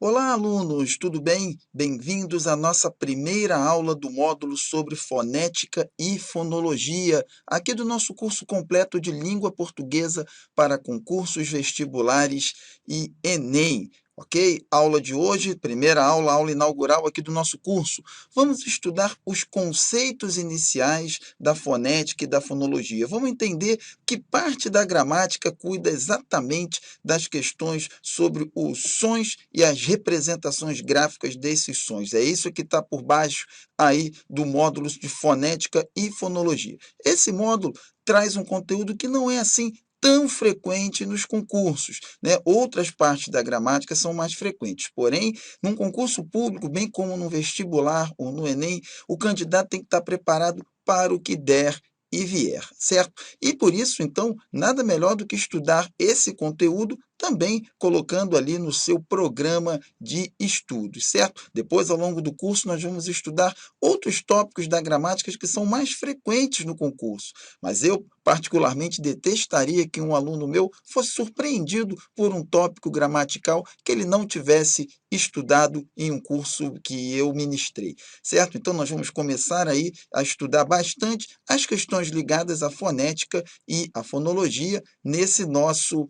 Olá, alunos, tudo bem? Bem-vindos à nossa primeira aula do módulo sobre fonética e fonologia, aqui do nosso curso completo de língua portuguesa para concursos vestibulares e Enem. Ok? Aula de hoje, primeira aula, aula inaugural aqui do nosso curso. Vamos estudar os conceitos iniciais da fonética e da fonologia. Vamos entender que parte da gramática cuida exatamente das questões sobre os sons e as representações gráficas desses sons. É isso que está por baixo aí do módulo de fonética e fonologia. Esse módulo traz um conteúdo que não é assim tão frequente nos concursos, né? Outras partes da gramática são mais frequentes. Porém, num concurso público, bem como no vestibular ou no Enem, o candidato tem que estar preparado para o que der e vier, certo? E por isso, então, nada melhor do que estudar esse conteúdo também colocando ali no seu programa de estudos, certo? Depois, ao longo do curso, nós vamos estudar outros tópicos da gramática que são mais frequentes no concurso. Mas eu, particularmente, detestaria que um aluno meu fosse surpreendido por um tópico gramatical que ele não tivesse estudado em um curso que eu ministrei, certo? Então, nós vamos começar aí a estudar bastante as questões ligadas à fonética e à fonologia nesse nosso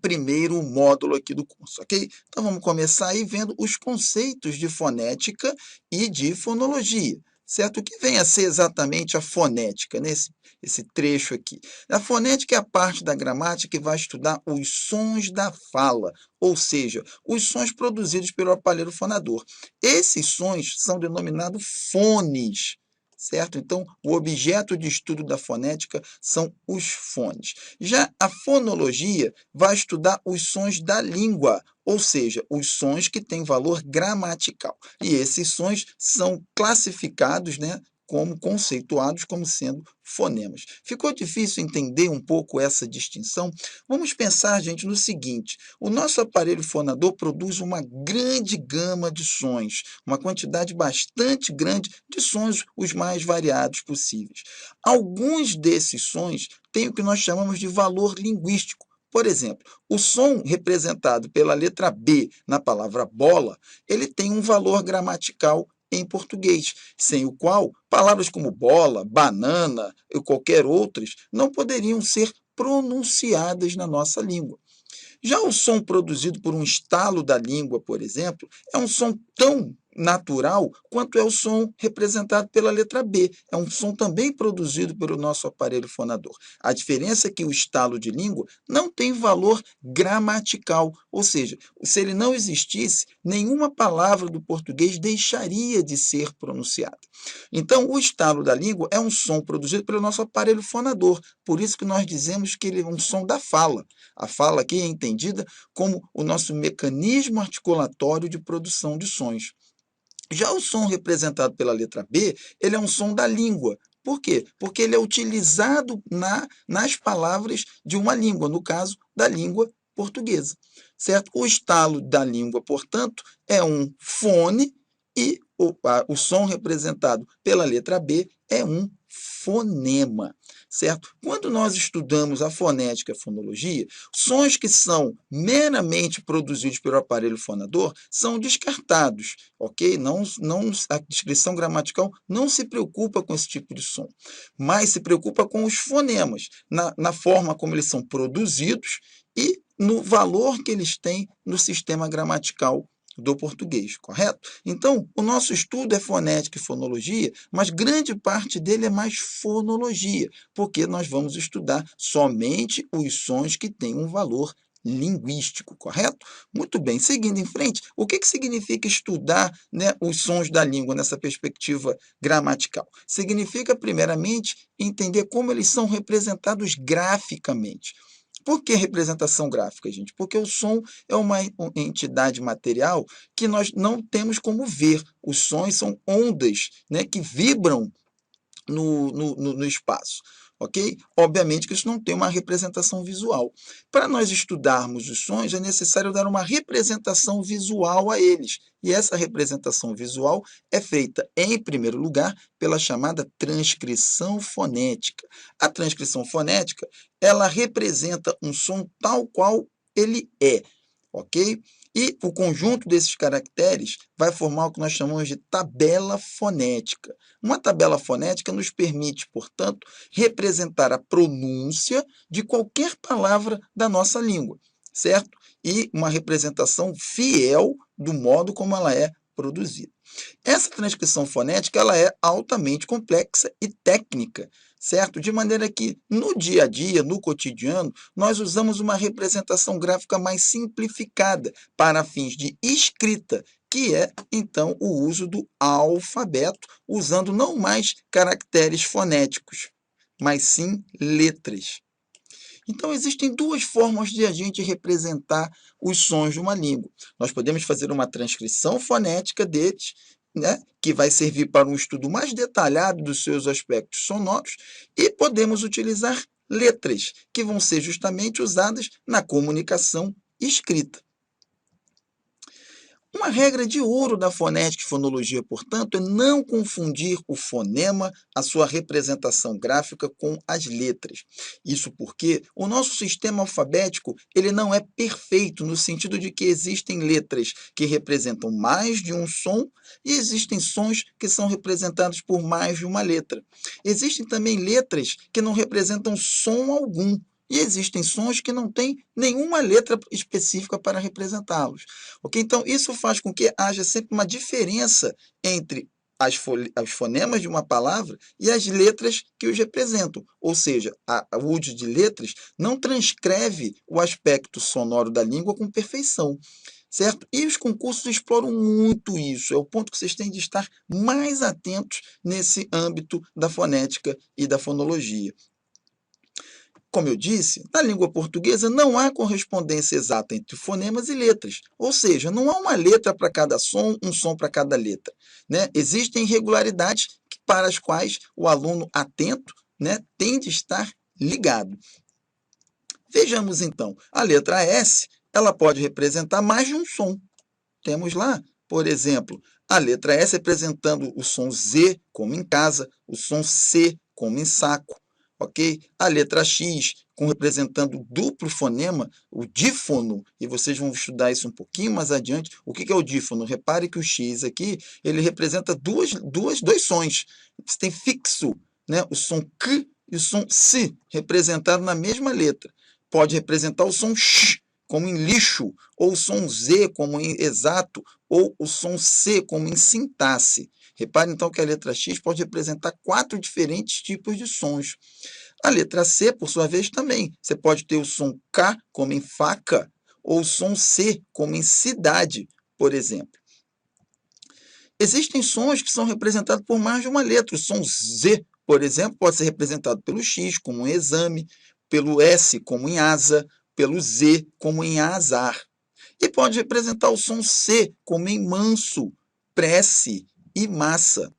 primeiro módulo aqui do curso, ok? Então, vamos começar aí vendo os conceitos de fonética e de fonologia, certo? O que vem a ser exatamente a fonética, nesse esse trecho aqui? A fonética é a parte da gramática que vai estudar os sons da fala, ou seja, os sons produzidos pelo aparelho fonador. Esses sons são denominados fones, certo? Então, o objeto de estudo da fonética são os fones. Já a fonologia vai estudar os sons da língua, ou seja, os sons que têm valor gramatical. E esses sons são classificados, né, como conceituados como sendo fonemas. Ficou difícil entender um pouco essa distinção? Vamos pensar, gente, no seguinte: o nosso aparelho fonador produz uma grande gama de sons, uma quantidade bastante grande de sons, os mais variados possíveis. Alguns desses sons têm o que nós chamamos de valor linguístico. Por exemplo, o som representado pela letra B na palavra bola, ele tem um valor gramatical em português, sem o qual palavras como bola, banana e qualquer outras não poderiam ser pronunciadas na nossa língua. Já o som produzido por um estalo da língua, por exemplo, é um som tão natural quanto é o som representado pela letra B. É um som também produzido pelo nosso aparelho fonador. A diferença é que o estalo de língua não tem valor gramatical, ou seja, se ele não existisse, nenhuma palavra do português deixaria de ser pronunciada. Então, o estalo da língua é um som produzido pelo nosso aparelho fonador, por isso que nós dizemos que ele é um som da fala. A fala aqui é entendida como o nosso mecanismo articulatório de produção de sons. Já o som representado pela letra B, ele é um som da língua. Por quê? Porque ele é utilizado nas palavras de uma língua, no caso, da língua portuguesa, certo? O estalo da língua, portanto, é um fone e o som representado pela letra B é um fonema, certo? Quando nós estudamos a fonética e a fonologia, sons que são meramente produzidos pelo aparelho fonador são descartados, ok? A descrição gramatical não se preocupa com esse tipo de som, mas se preocupa com os fonemas, na forma como eles são produzidos e no valor que eles têm no sistema gramatical do português, correto? Então, o nosso estudo é fonética e fonologia, mas grande parte dele é mais fonologia, porque nós vamos estudar somente os sons que têm um valor linguístico, correto? Muito bem, seguindo em frente, o que significa estudar, né, os sons da língua nessa perspectiva gramatical? Significa, primeiramente, entender como eles são representados graficamente. Por que representação gráfica, gente? Porque o som é uma entidade material que nós não temos como ver. Os sons são ondas, né, que vibram no espaço, ok? Obviamente que isso não tem uma representação visual. Para nós estudarmos os sons, é necessário dar uma representação visual a eles. E essa representação visual é feita, em primeiro lugar, pela chamada transcrição fonética. A transcrição fonética, ela representa um som tal qual ele é, ok? E o conjunto desses caracteres vai formar o que nós chamamos de tabela fonética. Uma tabela fonética nos permite, portanto, representar a pronúncia de qualquer palavra da nossa língua, certo? E uma representação fiel do modo como ela é produzida. Essa transcrição fonética ela é altamente complexa e técnica, certo? De maneira que, no dia a dia, no cotidiano, nós usamos uma representação gráfica mais simplificada para fins de escrita, que é, então, o uso do alfabeto, usando não mais caracteres fonéticos, mas sim letras. Então, existem duas formas de a gente representar os sons de uma língua. Nós podemos fazer uma transcrição fonética deles, né, que vai servir para um estudo mais detalhado dos seus aspectos sonoros, e podemos utilizar letras, que vão ser justamente usadas na comunicação escrita. Uma regra de ouro da fonética e fonologia, portanto, é não confundir o fonema, a sua representação gráfica, com as letras. Isso porque o nosso sistema alfabético ele não é perfeito, no sentido de que existem letras que representam mais de um som e existem sons que são representados por mais de uma letra. Existem também letras que não representam som algum. E existem sons que não têm nenhuma letra específica para representá-los. Okay? Então, isso faz com que haja sempre uma diferença entre os fonemas de uma palavra e as letras que os representam. Ou seja, o uso de letras não transcreve o aspecto sonoro da língua com perfeição. Certo? E os concursos exploram muito isso. É o ponto que vocês têm de estar mais atentos nesse âmbito da fonética e da fonologia. Como eu disse, na língua portuguesa não há correspondência exata entre fonemas e letras, ou seja, não há uma letra para cada som, um som para cada letra, né? Existem irregularidades para as quais o aluno atento, né, tem de estar ligado. Vejamos então, a letra S, ela pode representar mais de um som. Temos lá, por exemplo, a letra S representando o som Z, como em casa, o som C, como em saco. Ok? A letra X, representando o duplo fonema, o dífono, e vocês vão estudar isso um pouquinho mais adiante. O que é o dífono? Repare que o X aqui, ele representa dois sons. Você tem fixo, né? O som K e o som S, representado na mesma letra. Pode representar o som X, como em lixo, ou o som Z, como em exato, ou o som C, como em sintaxe. Repare, então, que a letra X pode representar 4 diferentes tipos de sons. A letra C, por sua vez, também. Você pode ter o som K, como em faca, ou o som C, como em cidade, por exemplo. Existem sons que são representados por mais de uma letra. O som Z, por exemplo, pode ser representado pelo X, como em exame, pelo S, como em asa, pelo Z, como em azar. E pode representar o som C, como em manso, prece e massa.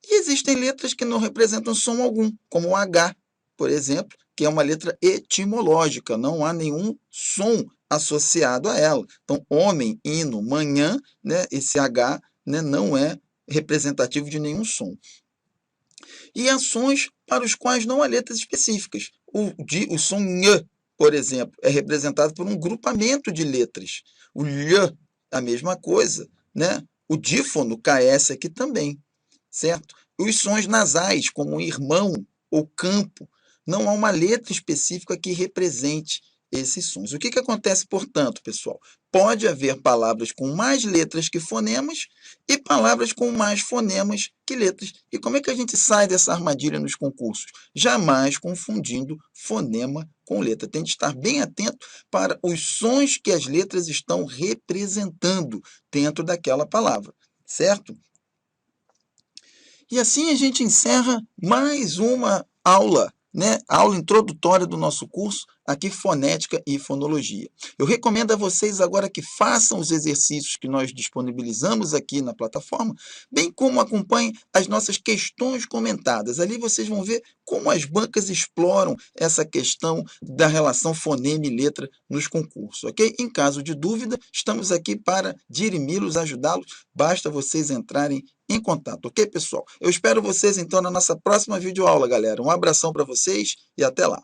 E existem letras que não representam som algum, como o H, por exemplo, que é uma letra etimológica, não há nenhum som associado a ela. Então, homem, hino, manhã, né, esse H, né, não é representativo de nenhum som. E há sons para os quais não há letras específicas. O som Nh, por exemplo, é representado por um grupamento de letras. O Lh, a mesma coisa, né? O dífono, KS aqui também, certo? Os sons nasais, como irmão ou campo, não há uma letra específica que represente esses sons. O que acontece, portanto, pessoal? Pode haver palavras com mais letras que fonemas e palavras com mais fonemas que letras. E como é que a gente sai dessa armadilha nos concursos? Jamais confundindo fonema com letra. Tem de estar bem atento para os sons que as letras estão representando dentro daquela palavra, certo? E assim a gente encerra mais uma aula, né? A aula introdutória do nosso curso, aqui Fonética e Fonologia. Eu recomendo a vocês agora que façam os exercícios que nós disponibilizamos aqui na plataforma, bem como acompanhem as nossas questões comentadas. Ali vocês vão ver como as bancas exploram essa questão da relação fonema e letra nos concursos, ok? Em caso de dúvida, estamos aqui para dirimi-los, ajudá-los, basta vocês entrarem em contato, ok, pessoal? Eu espero vocês, então, na nossa próxima videoaula, galera. Um abração para vocês e até lá!